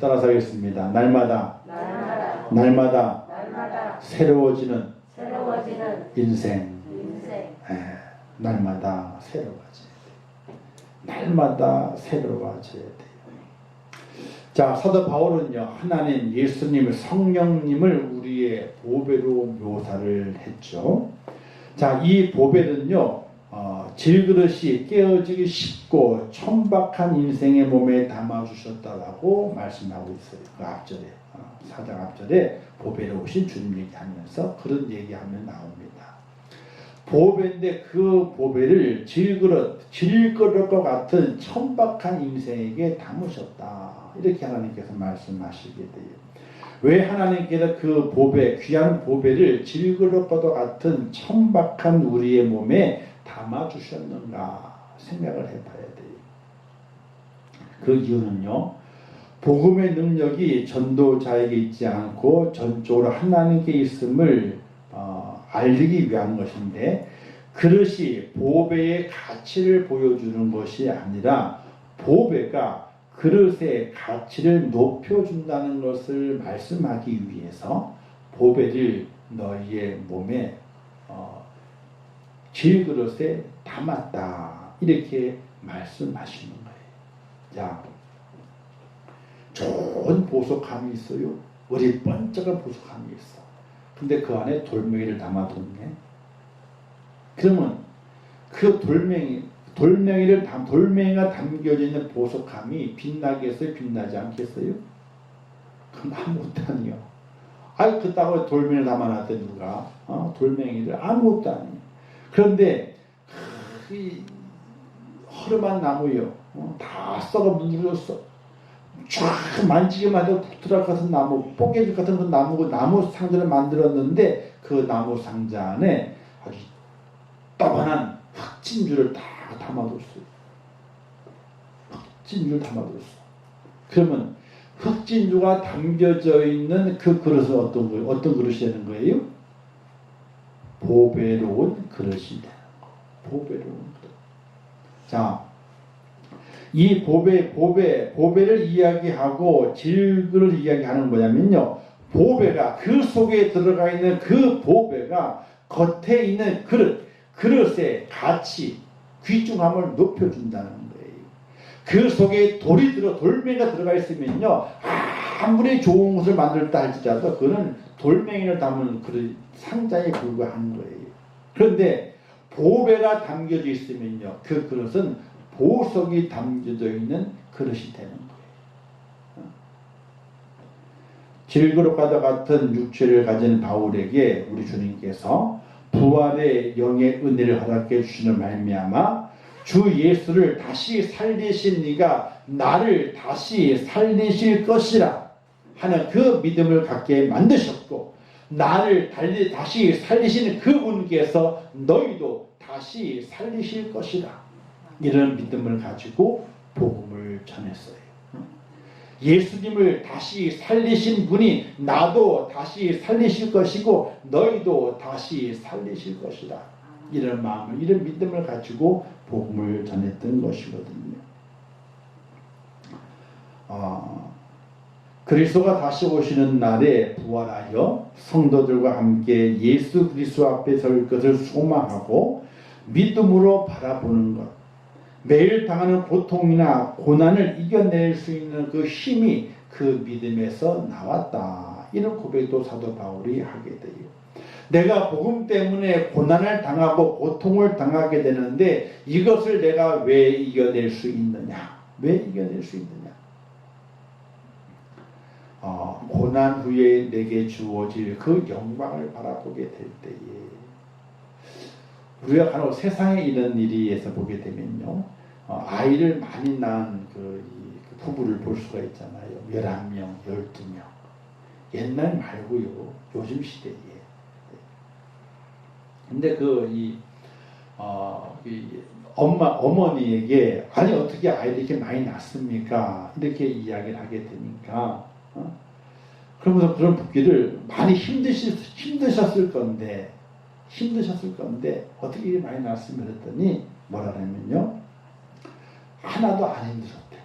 따라서 하겠습니다. 날마다 새로워지는 인생. 날마다 새로워져야 돼요. 날마다 새로워져야 돼요. 자, 사도 바울은요, 하나님 예수님을, 성령님을 우리의 보배로 묘사를 했죠. 자, 이 보배는요, 질그릇이 깨어지기 쉽고 천박한 인생의 몸에 담아주셨다라고 말씀하고 있어요. 그 앞절에, 4장 앞절에 보배로 오신 주님 얘기하면서 그런 얘기하면 나옵니다. 보배인데 그 보배를 질그릇과 같은 천박한 인생에게 담으셨다. 이렇게 하나님께서 말씀하시게 돼요. 왜 하나님께서 그 보배, 귀한 보배를 질그릇과도 같은 천박한 우리의 몸에 담아주셨는가 생각을 해봐야 돼요. 그 이유는요, 복음의 능력이 전도자에게 있지 않고 전적으로 하나님께 있음을 알리기 위한 것인데, 그릇이 보배의 가치를 보여주는 것이 아니라 보배가 그릇의 가치를 높여준다는 것을 말씀하기 위해서 보배를 너희의 몸에 질그릇에 담았다, 이렇게 말씀하시는 거예요. 자, 좋은 보석함이 있어요. 어리 번쩍한 보석함이 있어. 근데 그 안에 돌멩이를 담아뒀네. 그러면 그 돌멩이가 담겨져 있는 보석함이 빛나게 해서 빛나지 않겠어요? 그건 아무것도 아니요. 아이, 그따가 돌멩이를 담아놨더니 누가 돌멩이를 아무것도 아니에요. 그런데 이 허름한 나무요, 다 썩어 문드러졌어. 쫙 만지기만 해도 북트락 같은 나무, 뽀개질 같은 그 나무 상자를 만들었는데 그 나무 상자 안에 아주 따분한 흑진주를 다 담아뒀어요. 흑진주를 담아뒀어. 그러면 흑진주가 담겨져 있는 그 그릇은 어떤 그릇이 되는 거예요? 보배로운 그릇이 되는 거. 보배로운 그릇. 자, 이 보배를 이야기하고 질그릇을 이야기하는 뭐냐면요, 보배가, 그 속에 들어가 있는 그 보배가 겉에 있는 그릇의 가치, 귀중함을 높여준다는 거예요. 그 속에 돌멩이가 들어가 있으면요, 아무리 좋은 것을 만들다 할지라도 그거는 돌멩이를 담은 그릇 상자에 불과한 거예요. 그런데 보배가 담겨져 있으면요, 그 그릇은 보석이 담겨져 있는 그릇이 되는 거예요. 질그릇과도 같은 육체를 가진 바울에게 우리 주님께서 부활의 영의 은혜를 허락해 주시는 말미암아 주 예수를 다시 살리신 네가 나를 다시 살리실 것이라 하는 그 믿음을 갖게 만드셨고, 나를 다시 살리시는 그분께서 너희도 다시 살리실 것이라, 이런 믿음을 가지고 복음을 전했어요. 예수님을 다시 살리신 분이 나도 다시 살리실 것이고 너희도 다시 살리실 것이다, 이런 마음을, 이런 믿음을 가지고 복음을 전했던 것이거든요. 그리스도가 다시 오시는 날에 부활하여 성도들과 함께 예수 그리스도 앞에 설 것을 소망하고 믿음으로 바라보는 것, 매일 당하는 고통이나 고난을 이겨낼 수 있는 그 힘이 그 믿음에서 나왔다, 이런 고백도 사도 바울이 하게 돼요. 내가 복음 때문에 고난을 당하고 고통을 당하게 되는데 이것을 내가 왜 이겨낼 수 있느냐? 왜 이겨낼 수 있느냐? 고난 후에 내게 주어질 그 영광을 바라보게 될 때에, 우리가 간혹 세상에 이런 일에서 보게 되면요, 아이를 많이 낳은 그 부부를 볼 수가 있잖아요. 11명, 12명. 옛날 말고요, 요즘 시대에. 근데 어머니에게, 아니 어떻게 아이를 이렇게 많이 낳습니까? 이렇게 이야기를 하게 되니까, 그러면서 그런 붓기를 많이 힘드셨을 건데 어떻게 이렇게 많이 낳았으면 그랬더니 뭐라 하냐면요, 하나도 안 힘들었대.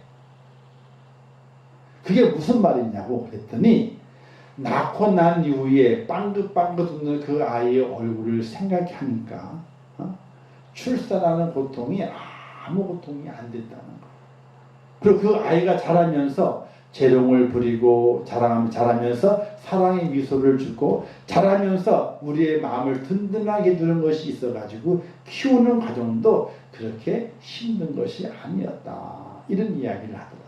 그게 무슨 말이냐고 그랬더니 낳고 난 이후에 빵긋빵긋 웃는 그 아이의 얼굴을 생각하니까 출산하는 고통이 아무 고통이 안 됐다는 거예요. 그리고 그 아이가 자라면서 재롱을 부리고 자라면서 사랑의 미소를 주고 자라면서 우리의 마음을 든든하게 두는 것이 있어가지고 키우는 과정도 그렇게 힘든 것이 아니었다. 이런 이야기를 하더라고요.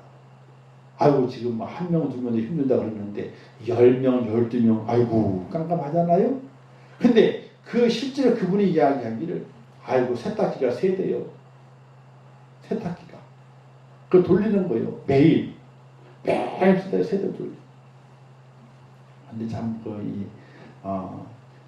아이고 지금 뭐 한 명, 두 명도 힘들다 그러는데 10명, 12명 아이고 깜깜하잖아요. 근데 그 실제로 그분이 이야기하기를 아이고 세탁기가 3대요. 세탁기가. 그걸 돌리는 거예요. 매일 3대 돌려. 근데 참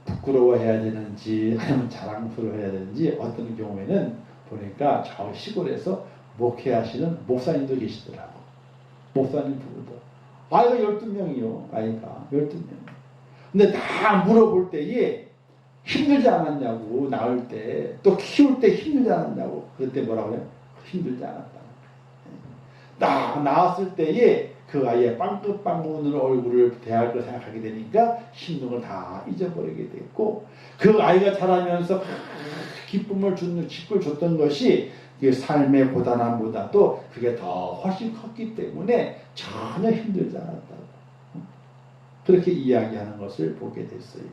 부끄러워해야 되는지 아니면 자랑스러워해야 되는지 어떤 경우에는 보니까 저 시골에서 목회하시는 목사님도 계시더라고. 목사님 부부도. 아이가 12명이요. 아이가 12명. 근데 다 물어볼 때에 힘들지 않았냐고, 낳을 때, 또 키울 때 힘들지 않았냐고. 그때 뭐라고 그래요? 힘들지 않았다는 거예요. 딱 낳았을 때에 그 아이의 빵긋빵긋 웃는 얼굴을 대할 걸 생각하게 되니까 힘든 걸 다 잊어버리게 됐고, 그 아이가 자라면서 기쁨을 줬던 것이 삶의 고단함보다도 그게 더 훨씬 컸기 때문에 전혀 힘들지 않았다고. 그렇게 이야기하는 것을 보게 됐어요.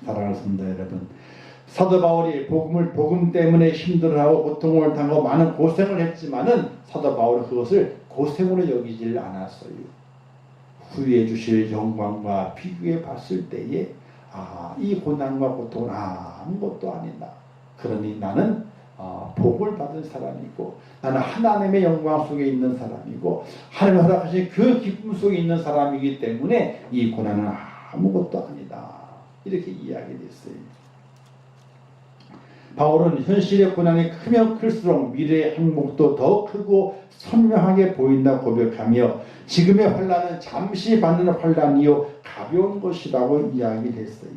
사랑하는 성도 여러분, 사도 바울이 복음 때문에 힘들어하고 고통을 당하고 많은 고생을 했지만은 사도 바울은 그것을 고생으로 여기질 않았어요. 후에 주실 영광과 비교해 봤을 때에 이 고난과 고통은 아무것도 아니다. 그러니 나는 복을 받은 사람이고 나는 하나님의 영광 속에 있는 사람이고 하나님이 허락하신 그 기쁨 속에 있는 사람이기 때문에 이 고난은 아무것도 아니다. 이렇게 이야기됐어요. 바울은 현실의 고난이 크면 클수록 미래의 행복도 더 크고 선명하게 보인다 고백하며 지금의 환난은 잠시 받는 환난이요 가벼운 것이라고 이야기했어요.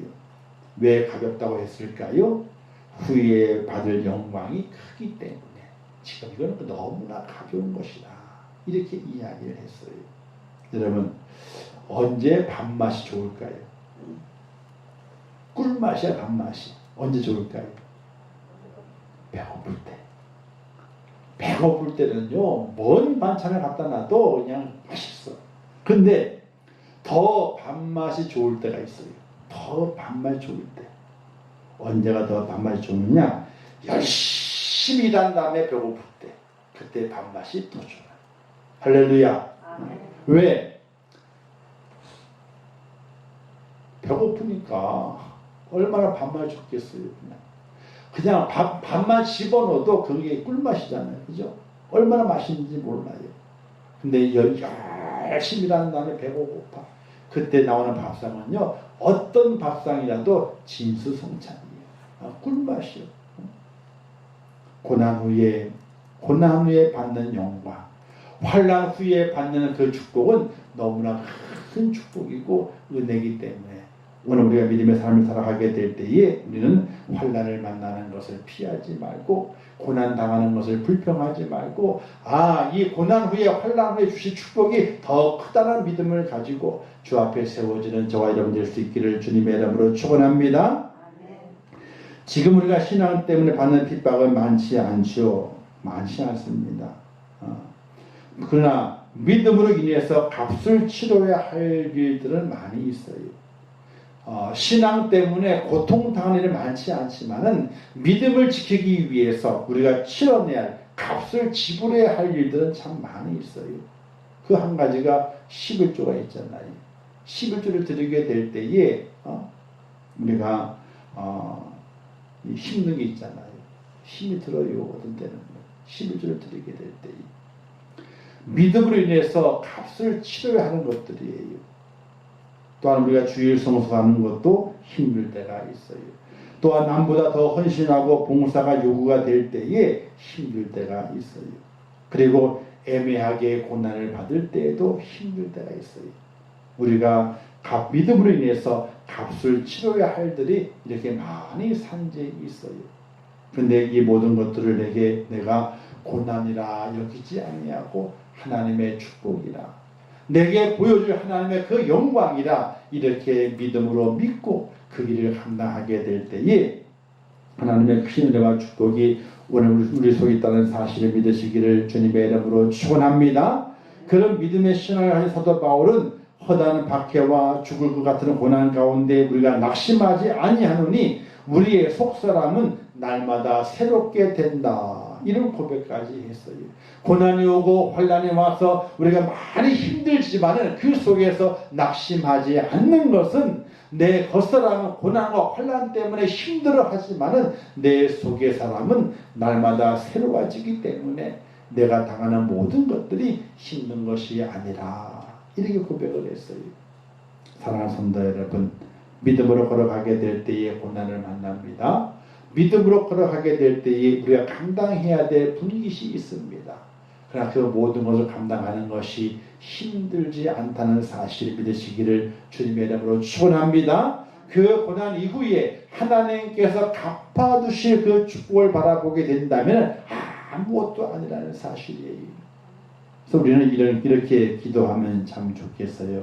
왜 가볍다고 했을까요? 후에 받을 영광이 크기 때문에. 지금 이건 너무나 가벼운 것이다. 이렇게 이야기를 했어요. 여러분, 언제 밥맛이 좋을까요? 꿀맛이야, 밥맛이. 언제 좋을까요? 배고플 때. 배고플 때는요, 뭔 반찬을 갖다 놔도 그냥 맛있어. 근데 더 밥맛이 좋을 때가 있어요. 더 밥맛이 좋을 때. 언제가 더 밥맛이 좋느냐? 열심히 일한 다음에 배고플 때. 그때 밥맛이 더 좋아요. 할렐루야. 왜? 배고프니까 얼마나 밥맛이 좋겠어요. 그냥 밥만 집어넣어도 그게 꿀맛이잖아요. 그죠? 얼마나 맛있는지 몰라요. 근데 열심히 일하는 다음에 배고파. 그때 나오는 밥상은요, 어떤 밥상이라도 진수성찬이에요. 꿀맛이요. 고난 후에 받는 영광, 환난 후에 받는 그 축복은 너무나 큰 축복이고 은혜이기 때문에 오늘 우리가 믿음의 삶을 살아가게 될 때에 우리는 환난을 만나는 것을 피하지 말고 고난 당하는 것을 불평하지 말고 이 고난 후에 환난 후에 주신 축복이 더 크다는 믿음을 가지고 주 앞에 세워지는 저와 여러분 될 수 있기를 주님의 이름으로 축원합니다. 지금 우리가 신앙 때문에 받는 핍박은 많지 않죠. 많지 않습니다. 그러나 믿음으로 인해서 값을 치러야 할 일들은 많이 있어요. 신앙 때문에 고통당하는 일이 많지 않지만은 믿음을 지키기 위해서 우리가 치러내야 할 값을 지불해야 할 일들은 참 많이 있어요. 그 한 가지가 11조가 있잖아요. 11조를 드리게 될 때에 우리가 힘든 게 있잖아요. 힘이 들어요. 어떤 때는 11조를 드리게 될 때에 믿음으로 인해서 값을 치러야 하는 것들이에요. 또한 우리가 주일 성수하는 것도 힘들 때가 있어요. 또한 남보다 더 헌신하고 봉사가 요구가 될 때에 힘들 때가 있어요. 그리고 애매하게 고난을 받을 때에도 힘들 때가 있어요. 우리가 믿음으로 인해서 값을 치러야 할 일들이 이렇게 많이 산재해 있어요. 그런데 이 모든 것들을 내가 고난이라 여기지 아니하고 하나님의 축복이라 내게 보여줄 하나님의 그 영광이라 이렇게 믿음으로 믿고 그 길을 감당하게 될 때에 하나님의 큰 은혜와 축복이 오늘 우리 속에 있다는 사실을 믿으시기를 주님의 이름으로 축원합니다. 그런 믿음의 신앙을 가진 사도 바울은 허다한 박해와 죽을 것 같은 고난 가운데 우리가 낙심하지 아니하노니 우리의 속사람은 날마다 새롭게 된다. 이런 고백까지 했어요. 고난이 오고 환난이 와서 우리가 많이 힘들지만 그 속에서 낙심하지 않는 것은 내 겉사람은 고난과 환난 때문에 힘들어하지만 내 속의 사람은 날마다 새로워지기 때문에 내가 당하는 모든 것들이 힘든 것이 아니라 이렇게 고백을 했어요. 사랑하는 성도 여러분, 믿음으로 걸어가게 될 때에 고난을 만납니다. 믿음으로 걸어가게 될 때에 우리가 감당해야 될 분깃이 있습니다. 그러나 그 모든 것을 감당하는 것이 힘들지 않다는 사실을 믿으시기를 주님의 이름으로 축원합니다. 그 고난 이후에 하나님께서 갚아주실 그 축복을 바라보게 된다면 아무것도 아니라는 사실이에요. 그래서 우리는 이렇게 기도하면 참 좋겠어요.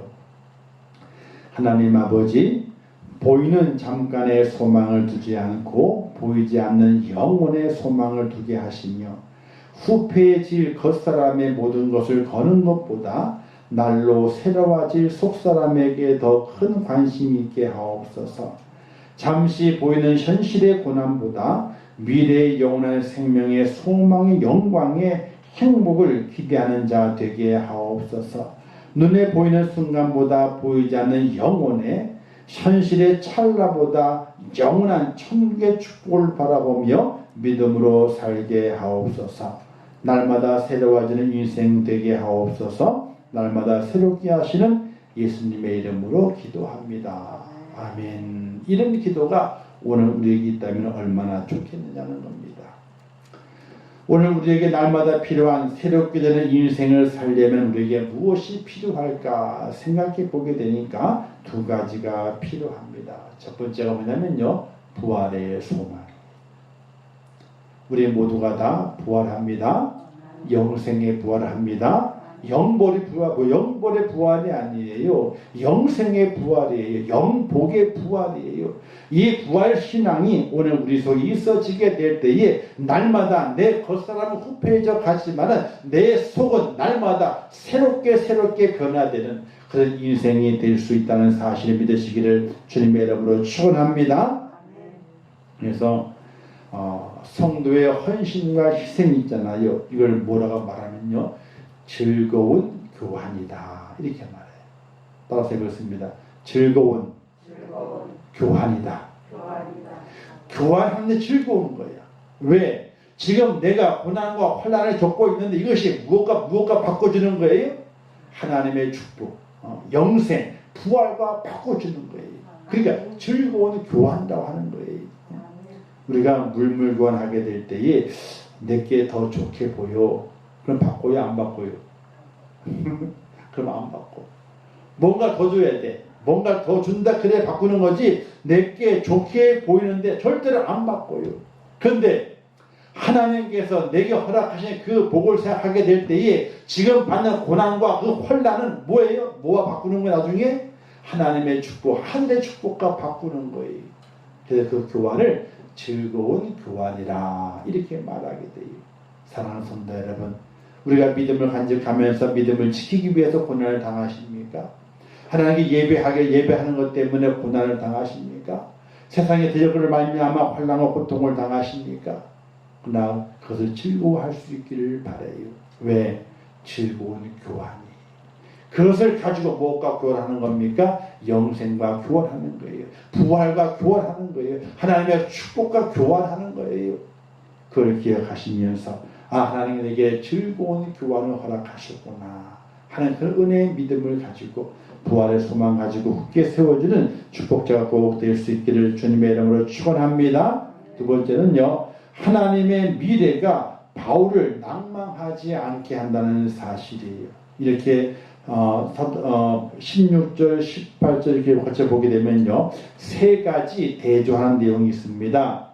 하나님 아버지, 보이는 잠깐의 소망을 두지 않고 보이지 않는 영원의 소망을 두게 하시며 후패해질 겉사람의 모든 것을 거는 것보다 날로 새로워질 속사람에게 더 큰 관심 있게 하옵소서. 잠시 보이는 현실의 고난보다 미래의 영원한 생명의 소망의 영광의 행복을 기대하는 자 되게 하옵소서. 눈에 보이는 순간보다 보이지 않는 영혼의 현실의 찰나보다 영원한 천국의 축복을 바라보며 믿음으로 살게 하옵소서. 날마다 새로워지는 인생 되게 하옵소서. 날마다 새롭게 하시는 예수님의 이름으로 기도합니다. 아멘. 이런 기도가 오늘 우리에게 있다면 얼마나 좋겠느냐는 겁니다. 오늘 우리에게 날마다 필요한 새롭게 되는 인생을 살려면 우리에게 무엇이 필요할까 생각해 보게 되니까 두 가지가 필요합니다. 첫 번째가 뭐냐면요, 부활의 소망. 우리 모두가 다 부활합니다. 영생에 부활합니다. 영벌의 부활이 아니에요. 영생의 부활이에요. 영복의 부활이에요. 이 부활 신앙이 오늘 우리 속에 있어지게 될 때에 날마다 내 겉사람은 후패해져 가지만 내 속은 날마다 새롭게 변화되는 그런 인생이 될 수 있다는 사실을 믿으시기를 주님의 이름으로 축원합니다. 그래서 성도의 헌신과 희생이 있잖아요. 이걸 뭐라고 말하면요, 즐거운 교환이다 이렇게 말해요. 따라서 읽었습니다. 즐거운 교환이다. 교환하는데 즐거운 거야. 왜? 지금 내가 고난과 환난을 겪고 있는데 이것이 무엇과 바꿔주는 거예요? 하나님의 축복, 영생, 부활과 바꿔주는 거예요. 그러니까 즐거운 교환이라고 하는 거예요. 우리가 물물교환하게 될 때에 내게 더 좋게 보여. 그럼 바꿔요? 안 바꿔요? 그럼 안 바꿔. 뭔가 더 줘야 돼. 뭔가 더 준다 그래 바꾸는 거지 내게 좋게 보이는데 절대로 안 바꿔요. 그런데 하나님께서 내게 허락하신 그 복을 생각하게 될 때에 지금 받는 고난과 그 환난은 뭐예요? 뭐와 바꾸는 거예요? 나중에 하나님의 축복, 하늘의 축복과 바꾸는 거예요. 그래서 그 교환을 즐거운 교환이라 이렇게 말하게 돼요. 사랑하는 성도 여러분, 우리가 믿음을 간직하면서 믿음을 지키기 위해서 고난을 당하십니까? 하나님께 예배하는 것 때문에 고난을 당하십니까? 세상의 대적을 말미암아 환난과 고통을 당하십니까? 그러나 그것을 즐거워할 수 있기를 바라요. 왜? 즐거운 교환이. 그것을 가지고 무엇과 교환하는 겁니까? 영생과 교환하는 거예요. 부활과 교환하는 거예요. 하나님의 축복과 교환하는 거예요. 그걸 기억하시면서 하나님이 내게 즐거운 교환을 허락하셨구나 하는 그 은혜의 믿음을 가지고 부활의 소망 가지고 굳게 세워주는 축복자가 꼭 될 수 있기를 주님의 이름으로 축원합니다. 두 번째는요, 하나님의 미래가 바울을 낭망하지 않게 한다는 사실이에요. 이렇게 16절, 18절 이렇게 같이 보게 되면요, 세 가지 대조하는 내용이 있습니다.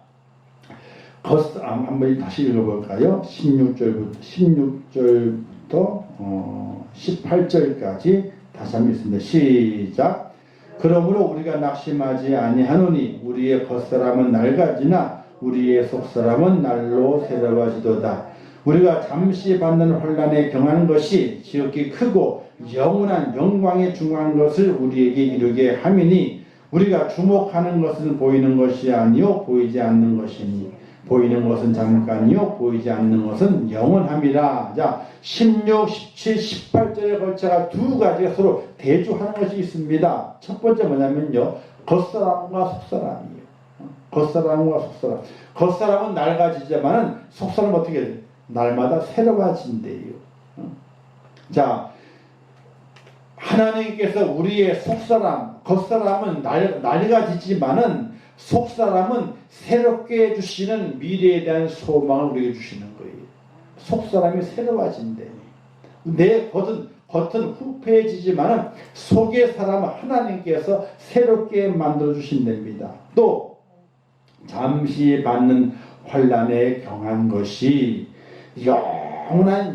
한번 다시 읽어볼까요? 16절부터 18절까지 다시 한번 읽습니다. 시작. 그러므로 우리가 낙심하지 아니하노니 우리의 겉사람은 낡아지나 우리의 속사람은 날로 새로워지도다. 우리가 잠시 받는 환난에 경한 것이 지극히 크고 영원한 영광에 중한 것을 우리에게 이루게 함이니 우리가 주목하는 것은 보이는 것이 아니요 보이지 않는 것이니 보이는 것은 잠깐이요 보이지 않는 것은 영원함이라. 자, 16, 17, 18절에 걸쳐가 두 가지가 서로 대조하는 것이 있습니다. 첫 번째 뭐냐면요, 겉사람과 속사람이에요. 겉사람과 속사람. 겉사람은 낡아지지만은 속사람은 어떻게 돼요? 날마다 새로워진대요. 자, 하나님께서 우리의 속사람, 겉사람은 낡아지지만은 속사람은 새롭게 해주시는 미래에 대한 소망을 우리에게 주시는 거예요. 속사람이 새로워진다니. 내 겉은 후패해지지만은 속의 사람은 하나님께서 새롭게 만들어 주신답니다. 또 잠시 받는 환난에 경한 것이 영원한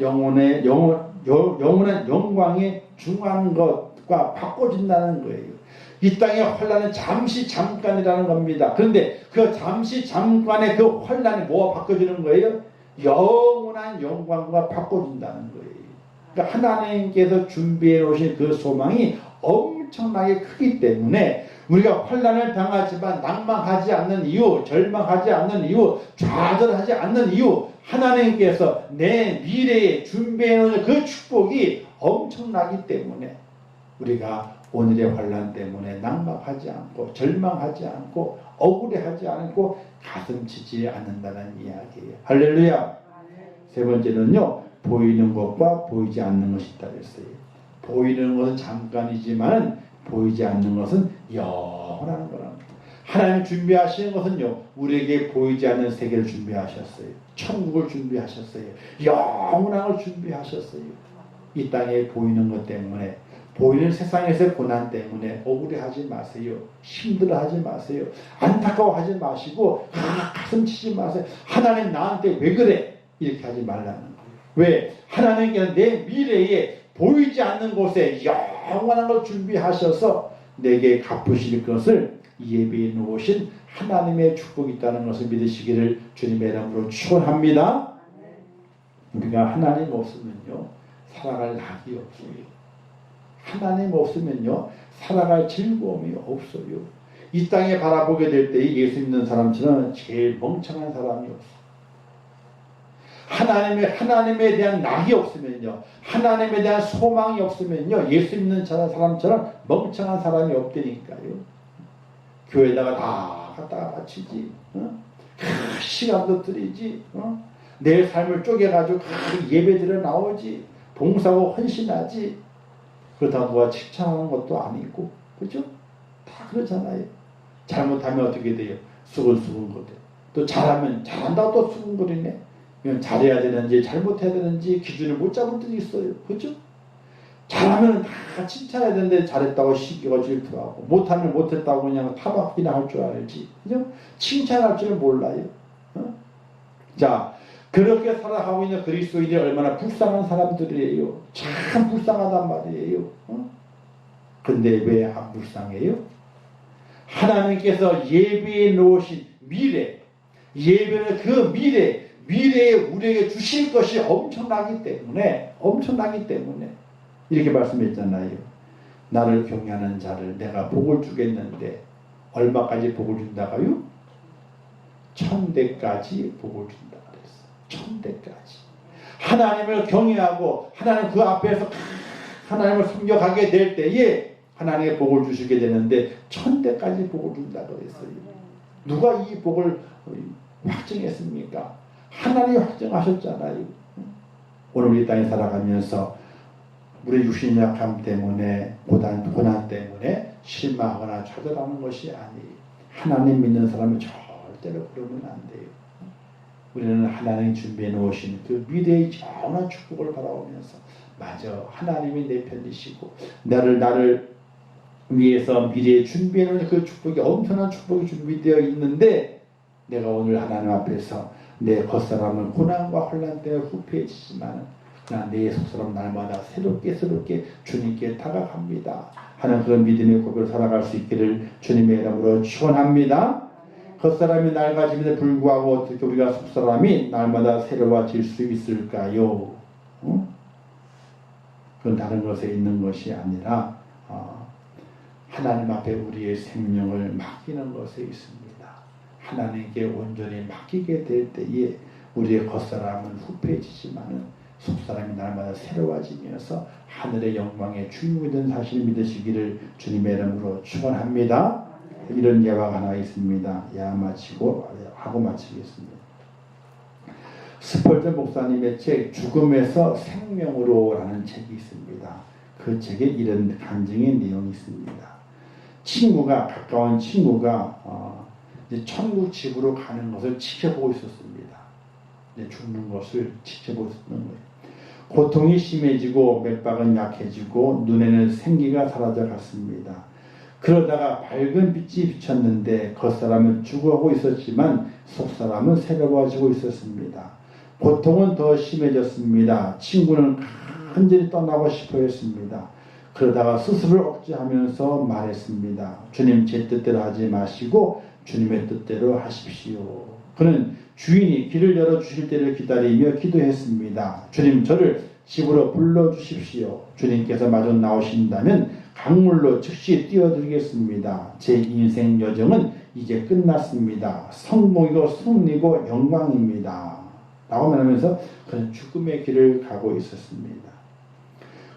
영광에 중한 것과 바꿔준다는 거예요. 이 땅의 환난은 잠깐이라는 겁니다. 그런데 그 잠시 잠깐의 그 환난이 뭐가 바꿔주는 거예요? 영원한 영광과 바꿔준다는 거예요. 그러니까 하나님께서 준비해 놓으신 그 소망이 엄청나게 크기 때문에 우리가 환난을 당하지만 낭망하지 않는 이유, 절망하지 않는 이유, 좌절하지 않는 이유, 하나님께서 내 미래에 준비해 놓은 그 축복이 엄청나기 때문에 우리가 오늘의 환난 때문에 낭망하지 않고 절망하지 않고 억울해하지 않고 가슴치지 않는다는 이야기예요. 할렐루야. 세 번째는요, 보이는 것과 보이지 않는 것이 있다고 했어요. 보이는 것은 잠깐이지만 보이지 않는 것은 영원한 거랍니다. 하나님 준비하시는 것은요, 우리에게 보이지 않는 세계를 준비하셨어요. 천국을 준비하셨어요. 영원한 걸 준비하셨어요. 이 땅에 보이는 것 때문에, 보이는 세상에서의 고난 때문에 억울해하지 마세요. 힘들어하지 마세요. 안타까워하지 마시고 가슴치지 마세요. 하나님 나한테 왜 그래? 이렇게 하지 말라는 거예요. 왜? 하나님께서 내 미래에 보이지 않는 곳에 영원한 걸 준비하셔서 내게 갚으실 것을 예비해 놓으신 하나님의 축복이 있다는 것을 믿으시기를 주님의 이름으로 축원합니다. 우리가 하나님 없으면요, 살아갈 낙이 없어요. 하나님 없으면요, 살아갈 즐거움이 없어요. 이 땅에 바라보게 될 때 예수 믿는 사람처럼 제일 멍청한 사람이 없어요. 하나님에 대한 낙이 없으면요, 하나님에 대한 소망이 없으면요, 예수 믿는 사람처럼 멍청한 사람이 없다니까요. 교회에다가 다 갖다가 바치지, 시간도 들이지, 내 삶을 쪼개가지고 예배드려 나오지, 봉사하고 헌신하지. 그렇다고 누가 칭찬하는 것도 아니고, 그죠? 다 그러잖아요. 잘못하면 어떻게 돼요? 수근수근거려. 또 잘하면 잘한다고 또 수근거리네. 잘해야 되는지 잘못해야 되는지 기준을 못 잡을 때도 있어요. 그죠? 잘하면 다 칭찬해야 되는데 잘했다고 시기가 질투하고, 못하면 못했다고 그냥 타박이나 할 줄 알지. 그죠? 칭찬할 줄은 몰라요. 자, 그렇게 살아가고 있는 그리스도인이 얼마나 불쌍한 사람들이에요. 참 불쌍하단 말이에요. 근데 왜 안 불쌍해요? 하나님께서 예비해 놓으신 미래, 예배는 그 미래에 우리에게 주실 것이 엄청나기 때문에 이렇게 말씀했잖아요. 나를 경외하는 자를 내가 복을 주겠는데 얼마까지 복을 준다고요? 1000대까지 복을 준다 그랬어. 1000대까지. 하나님을 경외하고 하나님 그 앞에서 하나님을 섬겨가게 될 때에 하나님의 복을 주시게 되는데 1000대까지 복을 준다 그랬어요. 누가 이 복을 확정했습니까? 하나님이 확정하셨잖아요. 오늘 이 땅에 살아가면서 우리 육신 약함 때문에 고난 때문에 실망하거나 좌절하는 것이 아니에요. 하나님 믿는 사람은 절대로 그러면 안 돼요. 우리는 하나님이 준비해 놓으신 그 미래의 영원한 축복을 바라보면서 맞아, 하나님이 내 편이시고 나를 위해서 미래에 준비해 놓은 그 축복이 엄청난 축복이 준비되어 있는데 내가 오늘 하나님 앞에서 내 겉사람은 고난과 혼란 때문에 후패해지지만 내 속사람 날마다 새롭게 주님께 다가갑니다 하는 그런 믿음의 고백을 살아갈 수 있기를 주님의 이름으로 축원합니다. 겉사람이 낡아짐에도 불구하고 어떻게 우리가 속사람이 날마다 새로워질 수 있을까요? 그건 다른 것에 있는 것이 아니라 하나님 앞에 우리의 생명을 맡기는 것에 있습니다. 하나님께 온전히 맡기게 될 때에 우리의 겉사람은 후패해지지만은 속사람이 날마다 새로워지면서 하늘의 영광의 주인공이 된 사실을 믿으시기를 주님의 이름으로 축원합니다. 이런 예화가 하나 있습니다. 하고 마치겠습니다. 스펄전 목사님의 책 죽음에서 생명으로 라는 책이 있습니다. 그 책에 이런 간증의 내용이 있습니다. 가까운 친구가 이제 천국 집으로 가는 것을 지켜보고 있었습니다. 이제 죽는 것을 지켜보고 있었던 거예요. 고통이 심해지고 맥박은 약해지고 눈에는 생기가 사라져 갔습니다. 그러다가 밝은 빛이 비쳤는데 겉사람은 죽어가고 있었지만 속사람은 새로워지고 있었습니다. 고통은 더 심해졌습니다. 친구는 간절히 떠나고 싶어 했습니다. 그러다가 스스로를 억제하면서 말했습니다. 주님, 제 뜻대로 하지 마시고 주님의 뜻대로 하십시오. 그는 주인이 길을 열어주실 때를 기다리며 기도했습니다. 주님, 저를 집으로 불러주십시오. 주님께서 마저 나오신다면 강물로 즉시 뛰어들겠습니다. 제 인생 여정은 이제 끝났습니다. 성공이고 승리고 영광입니다. 라고 말하면서 그는 죽음의 길을 가고 있었습니다.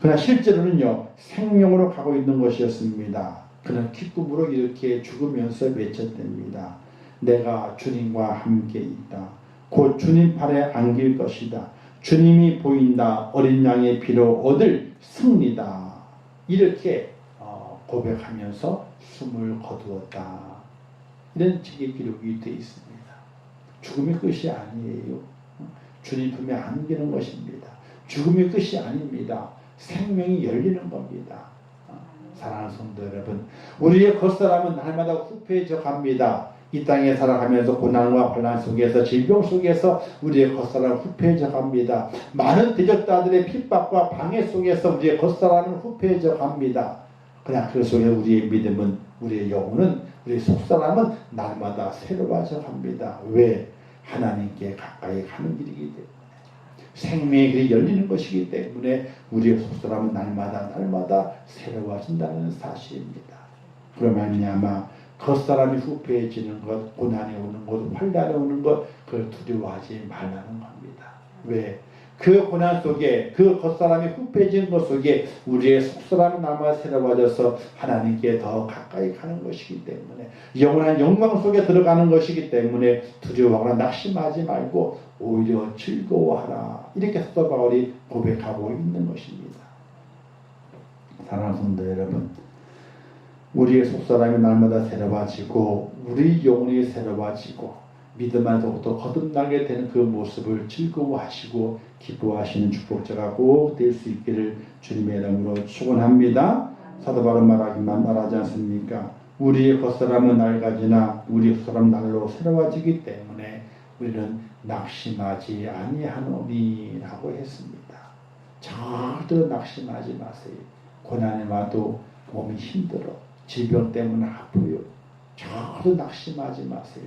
그러나 실제로는요, 생명으로 가고 있는 것이었습니다. 그는 기쁨으로 이렇게 죽으면서 외쳤답니다. 내가 주님과 함께 있다. 곧 주님 팔에 안길 것이다. 주님이 보인다. 어린 양의 피로 얻을 승리다. 이렇게 고백하면서 숨을 거두었다. 이런 책의 기록이 되어 있습니다. 죽음이 끝이 아니에요. 주님 품에 안기는 것입니다. 죽음이 끝이 아닙니다. 생명이 열리는 겁니다. 사랑하는 성도 여러분, 우리의 겉사람은 날마다 후패해져 갑니다. 이 땅에 살아가면서 고난과 혼란 속에서 질병 속에서 우리의 겉사람은 후패해져 갑니다. 많은 대적자들의 핍박과 방해 속에서 우리의 겉사람은 후패해져 갑니다. 그냥 그 속에 우리의 믿음은, 우리의 영혼은, 우리의 속사람은 날마다 새로워져 갑니다. 왜? 하나님께 가까이 가는 길이기 때문에, 생명의 길이 열리는 것이기 때문에 우리의 속사람은 날마다 새로워진다는 사실입니다. 그러면 말미암아 겉사람이 후패해지는 것, 고난이 오는 것, 환난이 오는 것, 그걸 두려워하지 말라는 겁니다. 왜? 그 고난 속에, 그 겉사람이 후패해지는 것 속에 우리의 속사람은 날마다 새로워져서 하나님께 더 가까이 가는 것이기 때문에, 영원한 영광 속에 들어가는 것이기 때문에 두려워하거나 낙심하지 말고 오히려 즐거워하라. 이렇게 사도 바울이 고백하고 있는 것입니다. 사랑하는 성도 여러분, 우리의 속사람이 날마다 새로워지고 우리 영혼이 새로워지고 믿음 안에 더욱더 거듭나게 되는 그 모습을 즐거워하시고 기뻐하시는 축복자가 꼭 될 수 있기를 주님의 이름으로 축원합니다. 사도 바울 말하지 않습니까? 우리의 겉사람은 낡아지나 우리 겉사람 날로 새로워지기 때문에 우리는 낙심하지 아니하노니 라고 했습니다. 절대로 낙심하지 마세요. 고난이 와도 몸이 힘들어, 질병 때문에 아프요, 절대 낙심하지 마세요.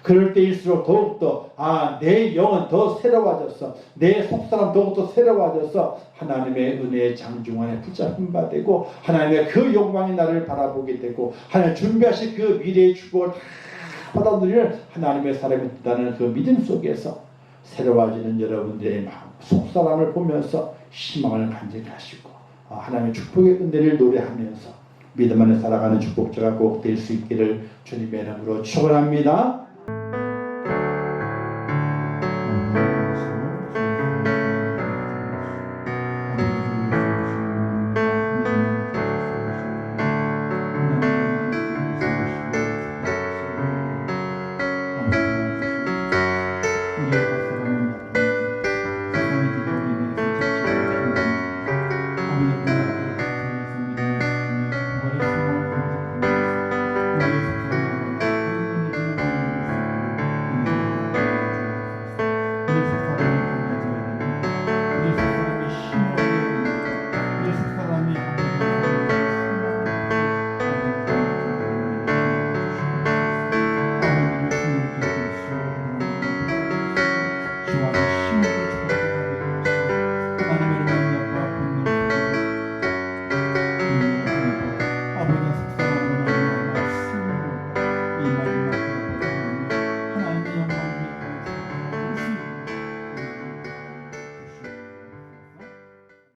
그럴 때일수록 더욱더 내 영은 더 새로워졌어, 내 속사람 더욱더 새로워져서 하나님의 은혜의 장중안에 붙잡힌 바 되고 하나님의 그 영광이 나를 바라보게 되고 하나님 준비하신 그 미래의 축복을 다 받아들이는 하나님의 사람이 있다는 그 믿음 속에서 새로워지는 여러분들의 마음, 속사람을 보면서 희망을 간직하시고 하나님의 축복의 은혜를 노래하면서 믿음 안에 살아가는 축복자가 꼭 될 수 있기를 주님의 이름으로 축원합니다.